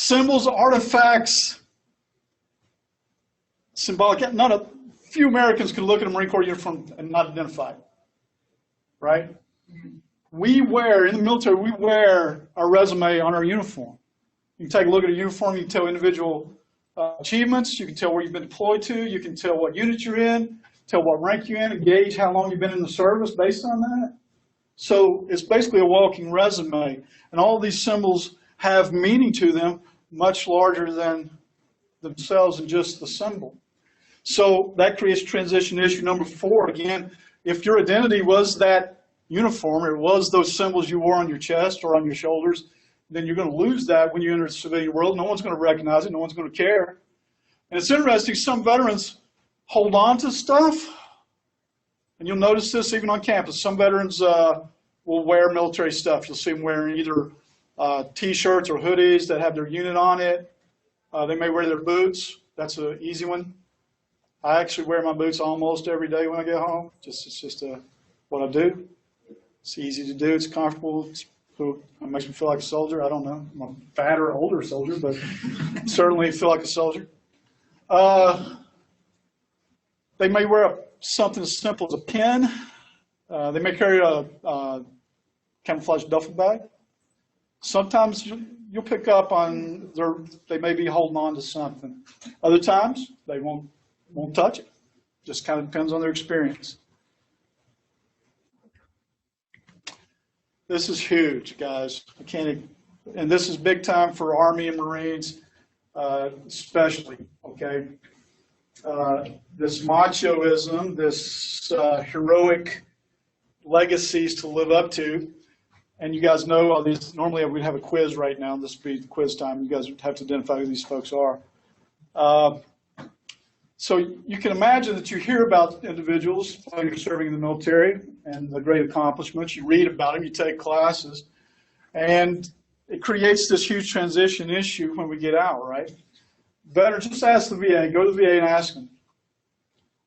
Symbols, artifacts, symbolic. Not a few Americans can look at a Marine Corps uniform and not identify it, right? We wear, in the military, we wear our resume on our uniform. You can take a look at a uniform, you can tell individual achievements, you can tell where you've been deployed to, you can tell what unit you're in, tell what rank you're in, and gauge how long you've been in the service based on that. So it's basically a walking resume. And all of these symbols have meaning to them much larger than themselves and just the symbol. So that creates transition issue number 4. Again, if your identity was that uniform, or it was those symbols you wore on your chest or on your shoulders, then you're going to lose that when you enter the civilian world. No one's going to recognize it. No one's going to care. And it's interesting, some veterans hold on to stuff. And you'll notice this even on campus. Some veterans will wear military stuff. You'll see them wearing either T-shirts or hoodies that have their unit on it. They may wear their boots. That's an easy one. I actually wear my boots almost every day when I get home. It's just what I do. It's easy to do. It's comfortable. It makes me feel like a soldier. I don't know. I'm a fatter, older soldier, but certainly feel like a soldier. They may wear something as simple as a pen. They may carry a camouflage duffel bag. Sometimes you'll pick up on they may be holding on to something. Other times they won't touch it. Just kind of depends on their experience. This is huge, guys. And this is big time for Army and Marines, especially. Okay, this machoism, this heroic legacies to live up to, and you guys know all these. Normally, we'd have a quiz right now. This would be quiz time. You guys would have to identify who these folks are. So you can imagine that you hear about individuals while you're serving in the military and the great accomplishments. You read about them, you take classes, and it creates this huge transition issue when we get out, right? Veterans, just ask the VA. Go to the VA and ask them.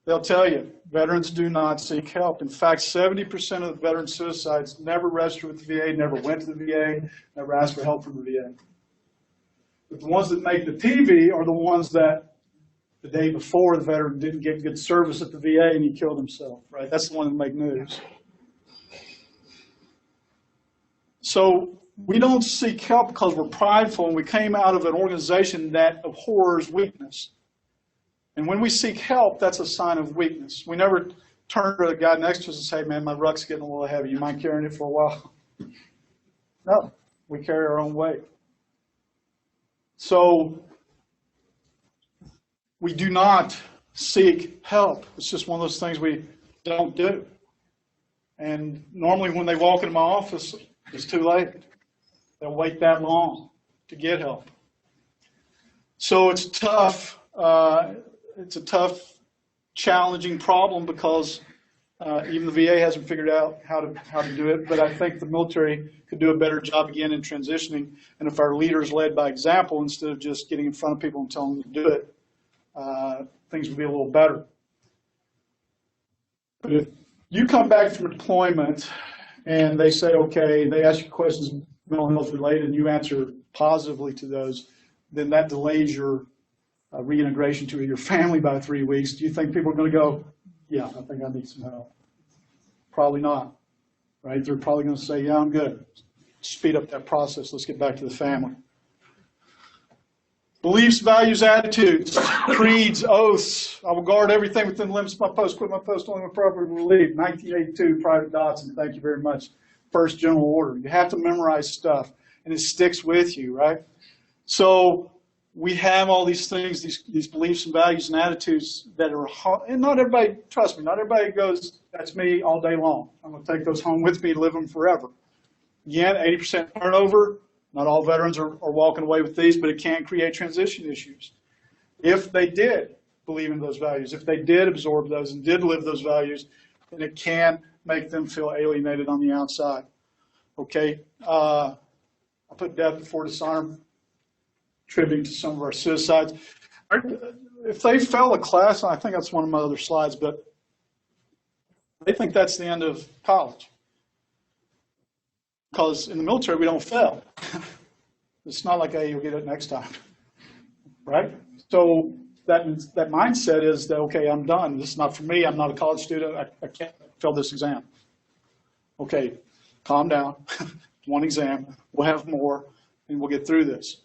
They'll tell you, veterans do not seek help. In fact, 70% of the veteran suicides never registered with the VA, never went to the VA, never asked for help from the VA. But the ones that make the TV are the ones that the day before the veteran didn't get good service at the VA and he killed himself, right? That's the one that make news. So we don't seek help because we're prideful, and we came out of an organization that abhors weakness. And when we seek help, that's a sign of weakness. We never turn to the guy next to us and say, man, my ruck's getting a little heavy. You mind carrying it for a while? No, we carry our own weight. So we do not seek help. It's just one of those things we don't do. And normally when they walk into my office, it's too late. They'll wait that long to get help. So it's tough. It's a tough, challenging problem because even the VA hasn't figured out how to do it. But I think the military could do a better job again in transitioning. And if our leaders led by example instead of just getting in front of people and telling them to do it, things would be a little better. But if you come back from deployment and they say, okay, they ask you questions mental health related and you answer positively to those, then that delays your reintegration to your family by 3 weeks. Do you think people are going to go, yeah, I think I need some help? Probably not, right? They're probably going to say, yeah, I'm good. Speed up that process. Let's get back to the family. Beliefs, values, attitudes, creeds, oaths. I will guard everything within the limits of my post, quit my post only when appropriately leave. 1982, Private Dodson, thank you very much. First general order. You have to memorize stuff, and it sticks with you, right? So we have all these things, these beliefs and values and attitudes that are, and not everybody, trust me, not everybody goes, that's me all day long. I'm going to take those home with me and live them forever. Again, 80% turnover. Not all veterans are walking away with these, but it can create transition issues. If they did believe in those values, if they did absorb those and did live those values, then it can make them feel alienated on the outside. Okay, I put death before dishonor, attributing to some of our suicides. If they fail a class, I think that's one of my other slides, but they think that's the end of college. Because in the military, we don't fail. It's not like, hey, you'll get it next time, right? So that mindset is that, okay, I'm done. This is not for me. I'm not a college student. I can't fail this exam. Okay, calm down. One exam. We'll have more, and we'll get through this.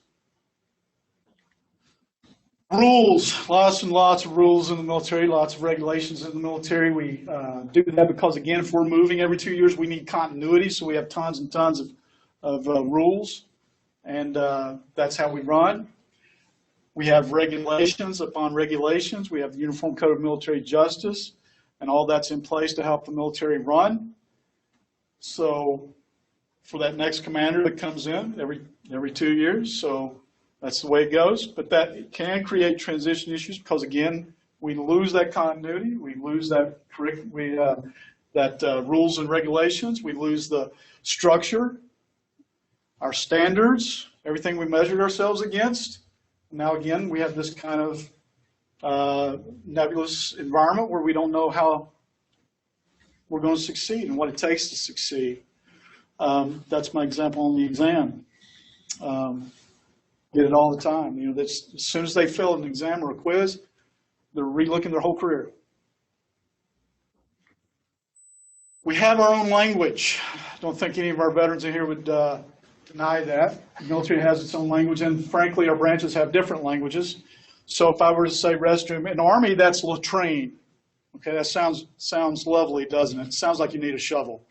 Rules, lots and lots of rules in the military, lots of regulations in the military. We do that because, again, if we're moving every 2 years, we need continuity, so we have tons and tons of rules, and that's how we run. We have regulations upon regulations. We have the Uniform Code of Military Justice, and all that's in place to help the military run. So for that next commander that comes in every 2 years, so that's the way it goes, but that can create transition issues because, again, we lose that continuity, we lose that rules and regulations, we lose the structure, our standards, everything we measured ourselves against. Now, again, we have this kind of nebulous environment where we don't know how we're going to succeed and what it takes to succeed. That's my example on the exam. Get it all the time. You know, that's, as soon as they fail an exam or a quiz, they're relooking their whole career. We have our own language. I don't think any of our veterans in here would deny that. The military has its own language, and frankly, our branches have different languages. So if I were to say restroom, in Army, that's latrine. Okay, that sounds lovely, doesn't it? It sounds like you need a shovel.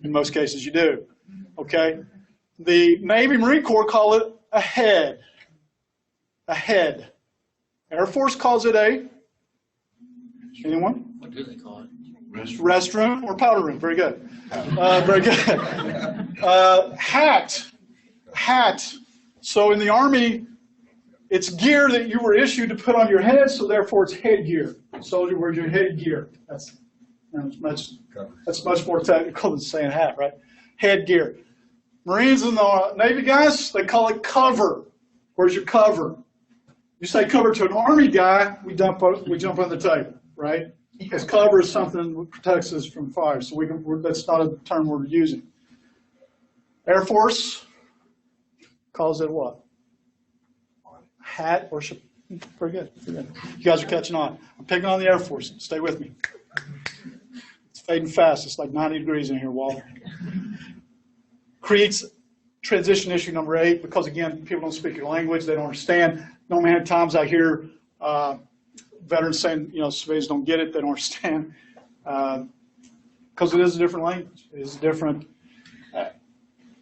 In most cases, you do. Okay? The Navy Marine Corps call it a head. A head. Air Force calls it a, anyone? What do they call it? Restroom or powder room. Very good. Very good. Hat. Hat. So in the Army, it's gear that you were issued to put on your head, so therefore it's headgear. Soldier wears your headgear. That's much more technical than saying hat, right? Headgear. Marines and the Navy guys, they call it cover. Where's your cover? You say cover to an Army guy, we jump on the table, right? Because cover is something that protects us from fire, so that's not a term we're using. Air Force calls it what? Hat or very good. You guys are catching on. I'm picking on the Air Force. Stay with me. It's fading fast. It's like 90 degrees in here, Walter. Creates transition issue number 8 because, again, people don't speak your language. They don't understand. No many times I hear veterans saying, you know, civilians don't get it. They don't understand because it is a different language. It is different.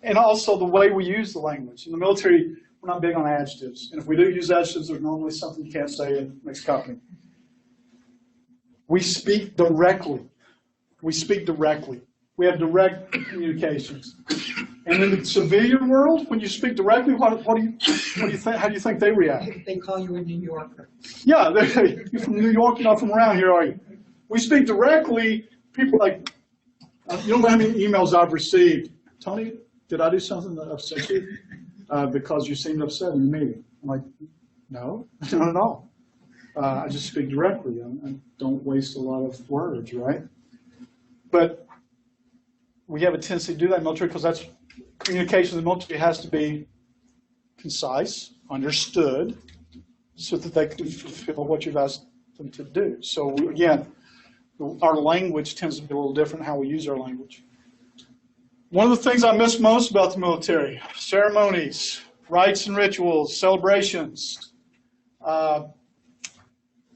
And also the way we use the language. In the military, we're not big on adjectives. And if we do use adjectives, there's normally something you can't say in mixed company. We speak directly. We speak directly. We have direct communications. And in the civilian world, when you speak directly, what do you think? How do you think they react? They call you a New Yorker. Yeah, you're from New York, you're not from around here, are you? We speak directly. People are like, you don't know how many emails I've received. Tony, did I do something that upset you? Because you seemed upset in the meeting. I'm like, no, not at all. I just speak directly. I don't waste a lot of words, right? But we have a tendency to do that in the military because that's communication in the military has to be concise, understood, so that they can fulfill what you've asked them to do. So again, our language tends to be a little different how we use our language. One of the things I miss most about the military, ceremonies, rites and rituals, celebrations.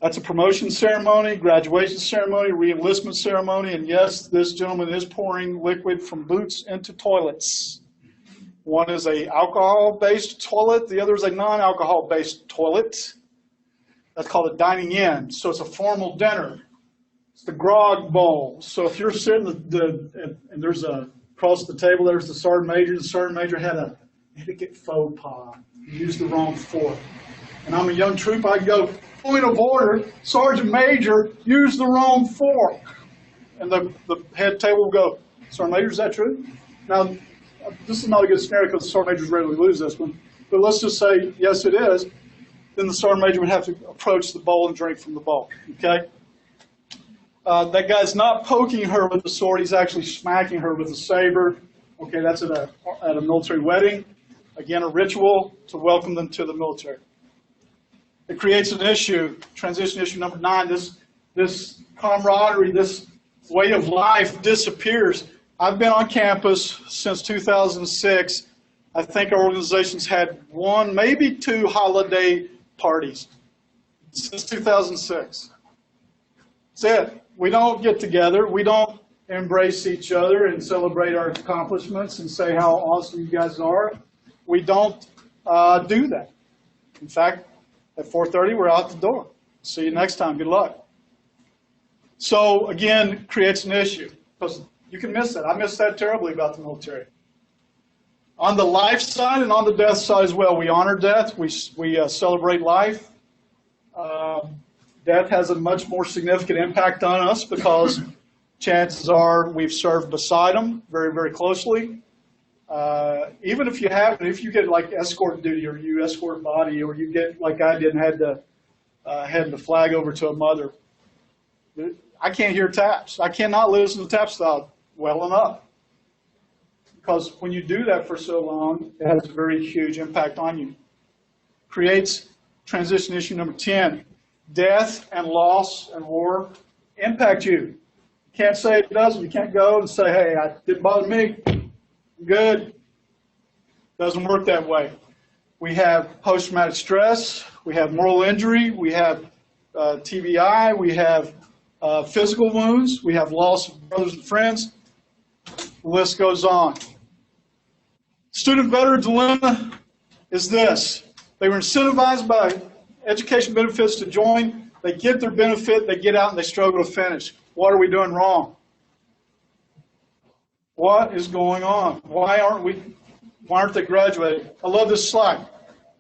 That's a promotion ceremony, graduation ceremony, re-enlistment ceremony, and yes, this gentleman is pouring liquid from boots into toilets. One is an alcohol-based toilet, the other is a non-alcohol-based toilet. That's called a dining in, so it's a formal dinner. It's the grog bowl. So if you're sitting and there's across the table, there's the sergeant major. The sergeant major had a etiquette faux pas. He used the wrong fork. And I'm a young troop, I go, point of order, Sergeant Major used the wrong fork. And the head table will go, Sergeant Major, is that true? Now, this is not a good scenario because the Sergeant Majors rarely lose this one. But let's just say, yes, it is. Then the Sergeant Major would have to approach the bowl and drink from the bowl, okay? That guy's not poking her with the sword, he's actually smacking her with a saber. Okay, that's at a military wedding. Again, a ritual to welcome them to the military. It creates an issue, transition issue number 9, this camaraderie, this way of life disappears. I've been on campus since 2006. I think our organization's had 1, maybe 2 holiday parties since 2006. That's it. We don't get together. We don't embrace each other and celebrate our accomplishments and say how awesome you guys are. We don't do that. In fact, at 4:30, we're out the door. See you next time. Good luck. So, again, creates an issue because you can miss that. I miss that terribly about the military. On the life side and on the death side as well, we honor death. We celebrate life. Death has a much more significant impact on us because chances are we've served beside them very, very closely. Even if you haven't, if you get like escort duty or you escort body or you get like I did and had to hand the flag over to a mother, I can't hear taps. I cannot listen to tap style well enough. Because when you do that for so long, it has a very huge impact on you. Creates transition issue number 10. Death and loss and war impact you. You can't say it doesn't. You can't go and say, hey, it didn't bother me. I'm good. Doesn't work that way. We have post-traumatic stress. We have moral injury. We have TBI. We have physical wounds. We have loss of brothers and friends. The list goes on. Student veteran dilemma is this. They were incentivized by education benefits to join. They get their benefit, they get out, and they struggle to finish. What are we doing wrong? What is going on? Why aren't they graduating? I love this slide.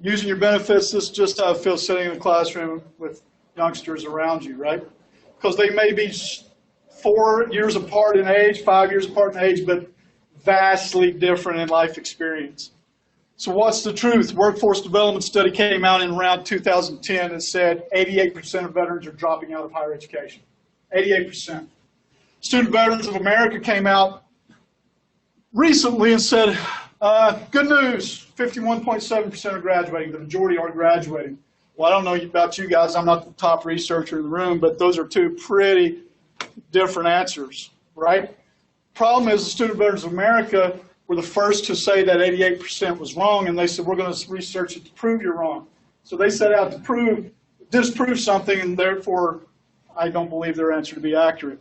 Using your benefits, this is just how it feels sitting in a classroom with youngsters around you, right? Because they may be 4 years apart in age, 5 years apart in age, but vastly different in life experience. So what's the truth? Workforce development study came out in around 2010 and said 88% of veterans are dropping out of higher education. 88%. Student Veterans of America came out recently and said, good news, 51.7% are graduating. The majority are graduating. Well, I don't know about you guys. I'm not the top researcher in the room, but those are 2 pretty different answers, right? Problem is the Student Veterans of America were the first to say that 88% was wrong, and they said, we're going to research it to prove you're wrong. So they set out to disprove something, and therefore I don't believe their answer to be accurate.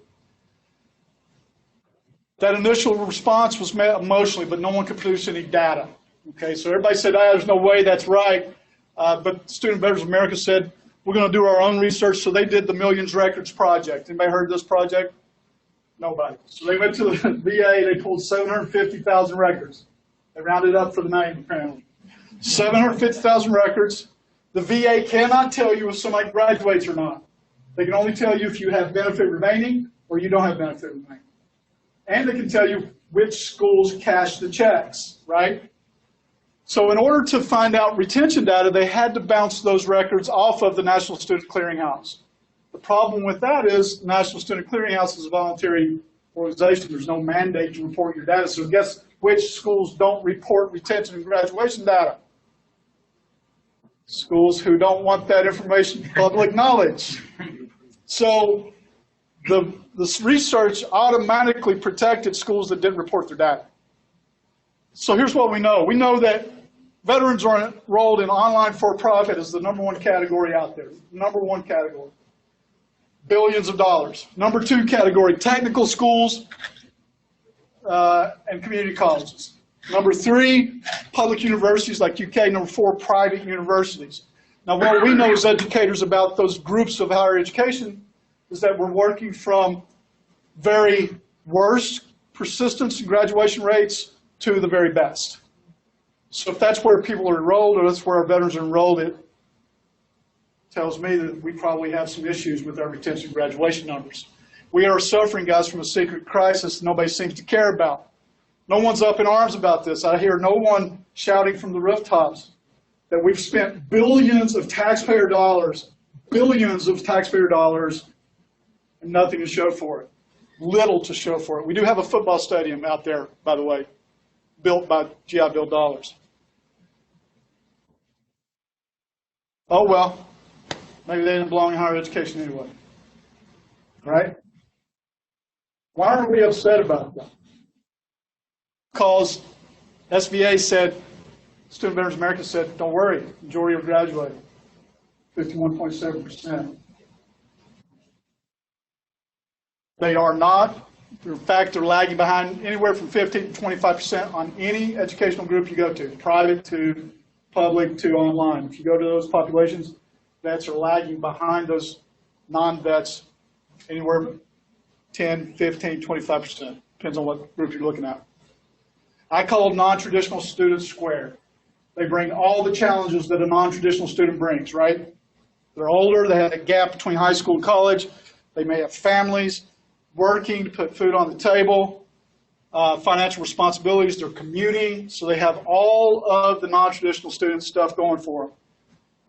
That initial response was met emotionally, but no one could produce any data. Okay, so everybody said, there's no way that's right. But Student Veterans of America said, we're going to do our own research, so they did the Millions Records Project. Anybody heard of this project? Nobody. So they went to the VA, they pulled 750,000 records. They rounded up for the name, apparently. 750,000 records. The VA cannot tell you if somebody graduates or not. They can only tell you if you have benefit remaining or you don't have benefit remaining. And they can tell you which schools cash the checks, right? So in order to find out retention data, they had to bounce those records off of the National Student Clearinghouse. The problem with that is the National Student Clearinghouse is a voluntary organization. There's no mandate to report your data. So guess which schools don't report retention and graduation data? Schools who don't want that information public knowledge. So the research automatically protected schools that didn't report their data. So here's what we know. We know that veterans are enrolled in online for-profit as the #1 category out there. #1 category. Billions of dollars. #2 category, technical schools and community colleges. #3, public universities like UK. #4, private universities. Now what we know as educators about those groups of higher education is that we're working from very worst persistence and graduation rates to the very best. So if that's where people are enrolled or that's where our veterans are enrolled, it tells me that we probably have some issues with our retention and graduation numbers. We are suffering, guys, from a secret crisis nobody seems to care about. No one's up in arms about this. I hear no one shouting from the rooftops that we've spent billions of taxpayer dollars, and nothing to show for it. Little to show for it. We do have a football stadium out there, by the way, built by GI Bill dollars. Oh, well, maybe they didn't belong in higher education anyway. Right? Why are we upset about that? Because SVA said, Student Veterans America said, don't worry, majority will graduate, 51.7%. They are not. In fact, they're lagging behind anywhere from 15 to 25% on any educational group you go to, private to public to online. If you go to those populations, vets are lagging behind those non-vets anywhere 10, 15, 25%. Depends on what group you're looking at. I call them non-traditional students squared. They bring all the challenges that a non-traditional student brings, right? They're older, they have a gap between high school and college, they may have families, working to put food on the table, financial responsibilities, they're commuting, so they have all of the non-traditional student stuff going for them.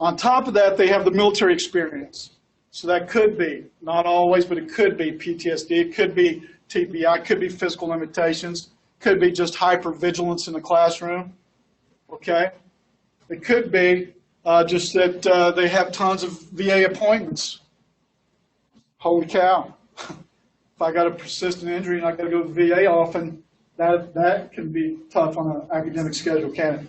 On top of that, they have the military experience. So that could be, not always, but it could be PTSD, it could be TBI, it could be physical limitations, could be just hypervigilance in the classroom, okay? It could be just that they have tons of VA appointments. Holy cow. If I got a persistent injury and I got to go to the VA often, that can be tough on an academic schedule, can't it?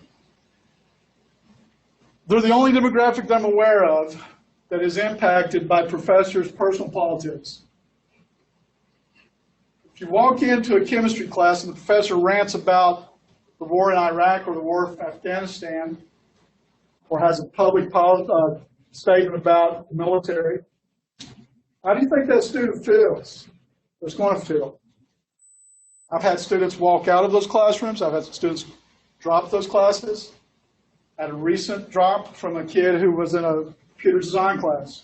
They're the only demographic that I'm aware of that is impacted by professors' personal politics. If you walk into a chemistry class and the professor rants about the war in Iraq or the war in Afghanistan, or has a public statement about the military, how do you think that student feels? It's going to feel. I've had students walk out of those classrooms. I've had students drop those classes. I had a recent drop from a kid who was in a computer design class.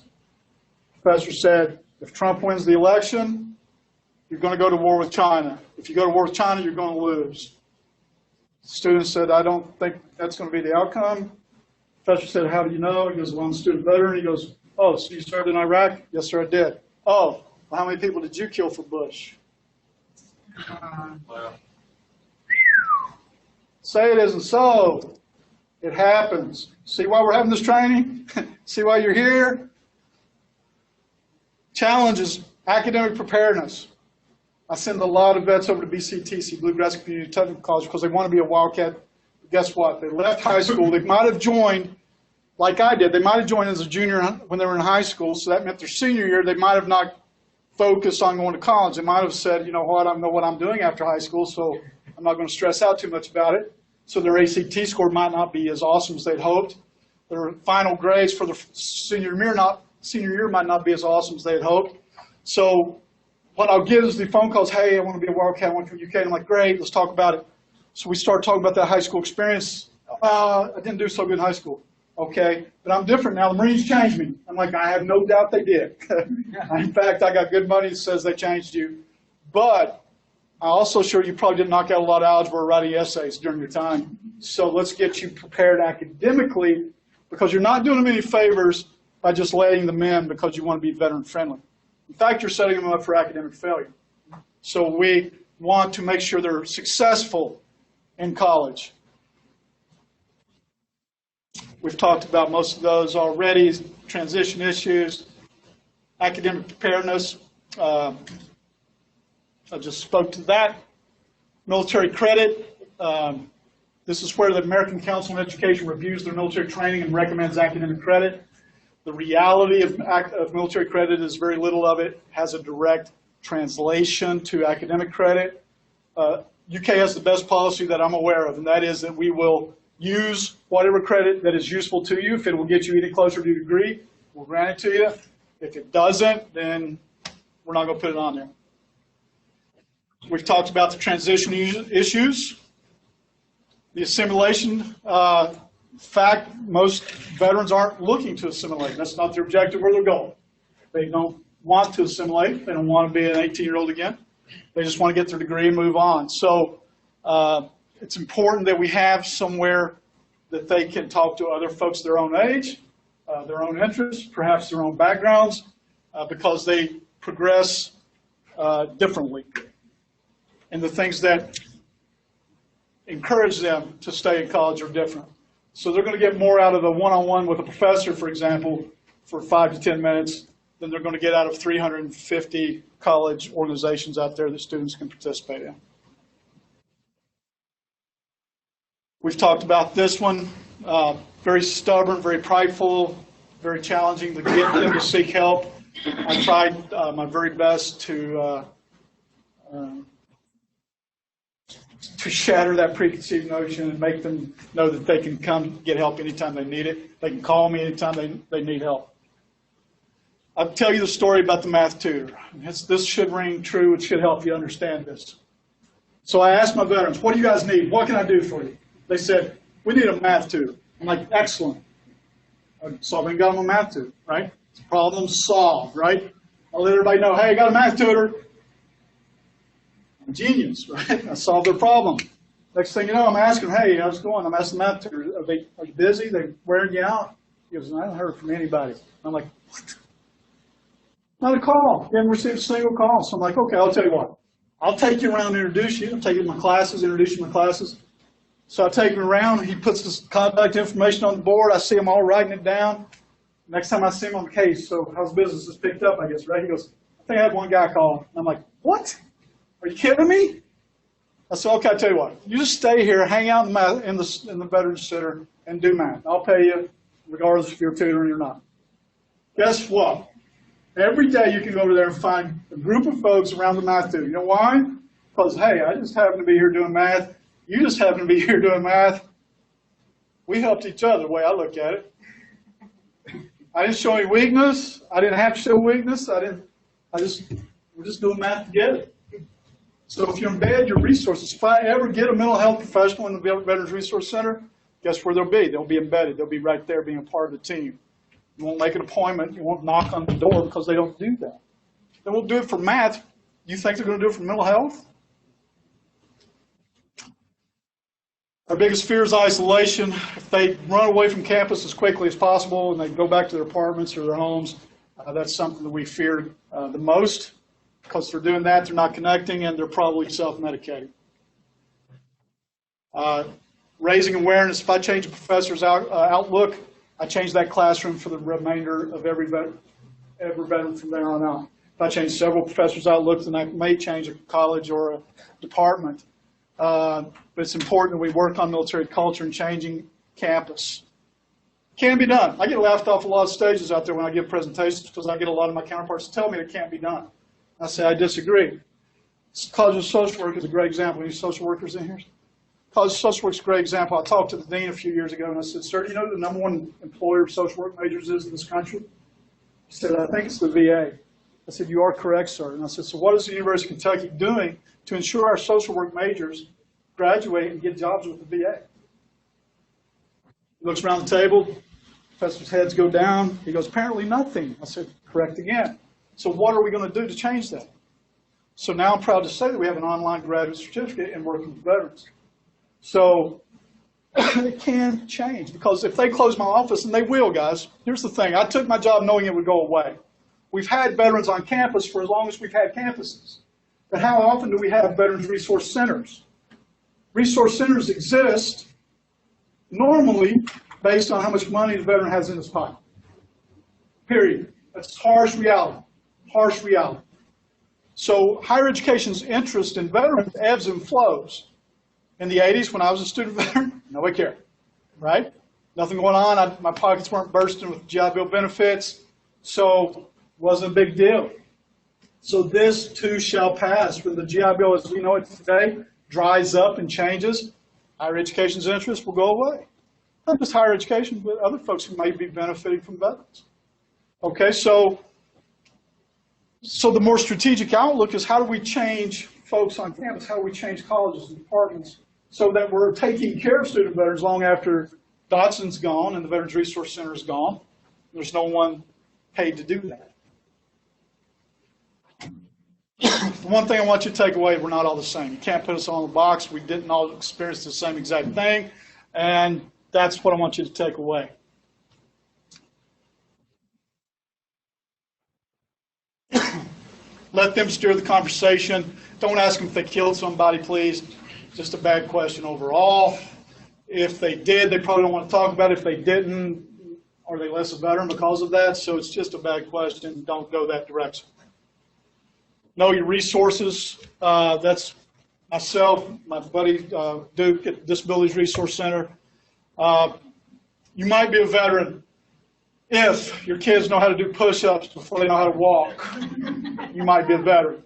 The professor said, if Trump wins the election, you're going to go to war with China. If you go to war with China, you're going to lose. The student said, I don't think that's going to be the outcome. The professor said, how do you know? He goes, well, I'm a student veteran. He goes, oh, so you served in Iraq? Yes, sir, I did. Oh, well, how many people did you kill for Bush? Wow. Say it isn't so. It happens. See why we're having this training? See why you're here? Challenges, academic preparedness. I send a lot of vets over to BCTC, Bluegrass Community Technical College, because they want to be a Wildcat. But guess what? They left high school. They might have joined, like I did, they might have joined as a junior when they were in high school, so that meant their senior year, they might have not focused on going to college. They might have said, you know what, I know what I'm doing after high school, so I'm not going to stress out too much about it. So their ACT score might not be as awesome as they'd hoped. Their final grades for the senior year might not be as awesome as they'd hoped. So what I'll get is the phone calls, hey, I want to be a Wildcat, I want to come to UK. I'm like, great, let's talk about it. So we start talking about that high school experience. I didn't do so good in high school. Okay, but I'm different now. The Marines changed me. I'm like, I have no doubt they did. In fact, I got good money that says they changed you. But I also sure you probably didn't knock out a lot of algebra or writing essays during your time. So let's get you prepared academically, because you're not doing them any favors by just letting them in because you want to be veteran friendly. In fact, you're setting them up for academic failure. So we want to make sure they're successful in college. We've talked about most of those already, transition issues, academic preparedness. I just spoke to that. Military credit. This is where the American Council on Education reviews their military training and recommends academic credit. The reality of military credit is very little of it has a direct translation to academic credit. UK has the best policy that I'm aware of, and that is that we will use whatever credit that is useful to you. If it will get you any closer to your degree, we'll grant it to you. If it doesn't, then we're not going to put it on there. We've talked about the transition issues. The assimilation fact, most veterans aren't looking to assimilate. That's not their objective or their goal. They don't want to assimilate. They don't want to be an 18-year-old again. They just want to get their degree and move on. So it's important that we have somewhere that they can talk to other folks their own age, their own interests, perhaps their own backgrounds, because they progress differently. And the things that encourage them to stay in college are different. So they're going to get more out of a one-on-one with a professor, for example, for 5 to 10 minutes than they're going to get out of 350 college organizations out there that students can participate in. We've talked about this one. Very stubborn, very prideful, very challenging to get them to seek help. I tried my very best to shatter that preconceived notion and make them know that they can come get help anytime they need it. They can call me anytime they need help. I'll tell you the story about the math tutor. This should ring true. It should help you understand this. So I asked my veterans, what do you guys need? What can I do for you? They said, we need a math tutor. I'm like, excellent. So I got them a math tutor, right? Problem solved, right? I'll let everybody know, hey, I got a math tutor. I'm a genius, right? I solved their problem. Next thing you know, I'm asking, hey, how's it going? I'm asking the math tutor, are you busy? Are they wearing you out? He goes, I haven't heard from anybody. I'm like, what? Not a call. You haven't received a single call. So I'm like, okay, I'll tell you what. I'll take you around and introduce you. I'll take you to my classes, introduce you to my classes. So I take him around. He puts his contact information on the board. I see him all writing it down. Next time I see him on the case, so how's business is picked up, I guess, right? He goes, I think I had one guy call. I'm like, what? Are you kidding me? I said, okay, I'll tell you what. You just stay here, hang out in the Veterans Center, and do math. I'll pay you regardless if you're tutoring or not. Guess what? Every day you can go over there and find a group of folks around the math tutor. You know why? Because, hey, I just happen to be here doing math. You just happen to be here doing math. We helped each other, the way I look at it. I didn't show any weakness. I didn't have to show weakness. We're just doing math together. So if you embed your resources, if I ever get a mental health professional in the Veterans Resource Center, guess where they'll be? They'll be embedded. They'll be right there being a part of the team. You won't make an appointment. You won't knock on the door because they don't do that. They won't do it for math. You think they're going to do it for mental health? Our biggest fear is isolation. If they run away from campus as quickly as possible and they go back to their apartments or their homes, that's something that we fear the most, because they're doing that, they're not connecting, and they're probably self-medicating. Raising awareness. If I change a professor's outlook, I change that classroom for the remainder of every veteran from there on out. If I change several professors' outlooks, then I may change a college or a department. But it's important that we work on military culture and changing campus. Can be done. I get laughed off a lot of stages out there when I give presentations because I get a lot of my counterparts to tell me it can't be done. I say I disagree. College of Social Work is a great example. Any social workers in here? College of Social Work is a great example. I talked to the dean a few years ago and I said, sir, do you know who the #1 employer of social work majors is in this country? He said, I think it's the VA. I said, you are correct, sir. And I said, so what is the University of Kentucky doing to ensure our social work majors graduate and get jobs with the VA? He looks around the table, professor's heads go down. He goes, apparently nothing. I said, correct again. So what are we going to do to change that? So now I'm proud to say that we have an online graduate certificate in working with veterans. So it can change, because if they close my office, and they will, guys, here's the thing. I took my job knowing it would go away. We've had veterans on campus for as long as we've had campuses. But how often do we have Veterans Resource Centers? Resource centers exist normally based on how much money the veteran has in his pocket. Period. That's harsh reality. Harsh reality. So higher education's interest in veterans ebbs and flows. In the 80s, when I was a student veteran, nobody cared, right? Nothing going on. My pockets weren't bursting with GI Bill benefits, so it wasn't a big deal. So this too shall pass. When the GI Bill as we know it today dries up and changes, higher education's interest will go away. Not just higher education, but other folks who may be benefiting from veterans. Okay, so the more strategic outlook is, how do we change folks on campus? How do we change colleges and departments so that we're taking care of student veterans long after Dotson's gone and the Veterans Resource Center is gone? There's no one paid to do that. The one thing I want you to take away, we're not all the same. You can't put us all in a box. We didn't all experience the same exact thing, and that's what I want you to take away. Let them steer the conversation. Don't ask them if they killed somebody, please. Just a bad question overall. If they did, they probably don't want to talk about it. If they didn't, are they less a veteran because of that? So it's just a bad question. Don't go that direction. Know your resources. That's myself, my buddy Duke at Disabilities Resource Center. You might be a veteran if your kids know how to do push-ups before they know how to walk. You might be a veteran.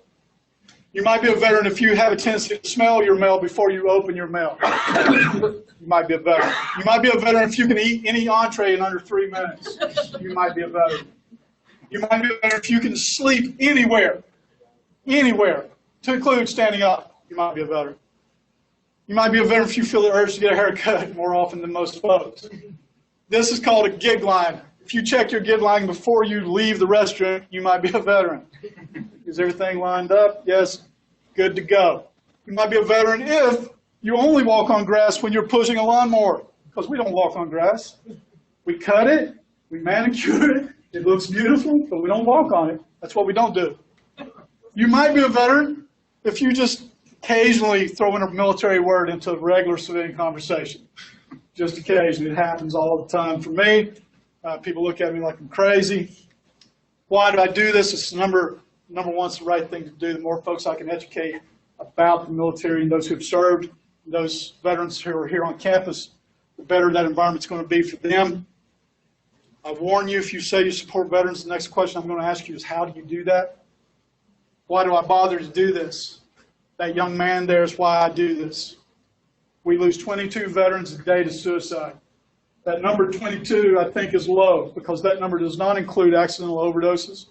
You might be a veteran if you have a tendency to smell your mail before you open your mail. You might be a veteran. You might be a veteran if you can eat any entree in under 3 minutes. You might be a veteran. You might be a veteran if you can sleep anywhere, to include standing up. You might be a veteran. You might be a veteran if you feel the urge to get a haircut more often than most folks. This is called a gig line. If you check your gig line before you leave the restroom, you might be a veteran. Is everything lined up? Yes, good to go. You might be a veteran if you only walk on grass when you're pushing a lawnmower, because we don't walk on grass. We cut it, we manicure it, it looks beautiful, but we don't walk on it. That's what we don't do. You might be a veteran if you just occasionally throw in a military word into a regular civilian conversation. Just occasionally. It happens all the time for me. People look at me like I'm crazy. Why do I do this? It's number one, it's the right thing to do. The more folks I can educate about the military and those who have served, those veterans who are here on campus, the better that environment's going to be for them. I warn you, if you say you support veterans, the next question I'm going to ask you is, how do you do that? Why do I bother to do this? That young man there is why I do this. We lose 22 veterans a day to suicide. That number 22, I think, is low, because that number does not include accidental overdoses,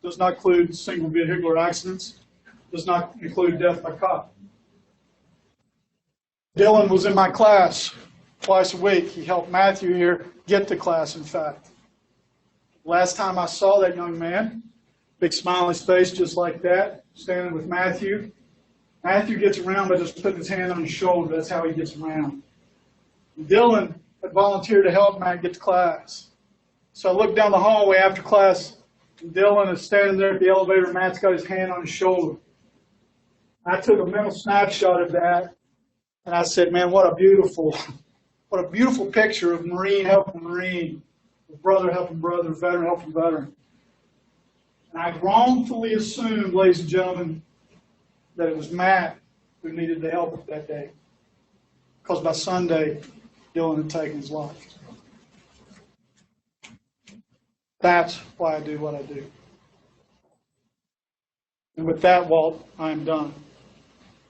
does not include single vehicular accidents, does not include death by cop. Dylan was in my class twice a week. He helped Matthew here get to class, in fact. Last time I saw that young man, big smile on his face just like that, standing with Matthew. Matthew gets around by just putting his hand on his shoulder. That's how he gets around. Dylan had volunteered to help Matt get to class. So I looked down the hallway after class, and Dylan is standing there at the elevator, and Matt's got his hand on his shoulder. I took a mental snapshot of that, and I said, man, what a beautiful picture of Marine helping Marine, brother helping brother, veteran helping veteran. And I wrongfully assumed, ladies and gentlemen, that it was Matt who needed the help that day, because by Sunday, Dylan had taken his life. That's why I do what I do. And with that, Walt, I am done.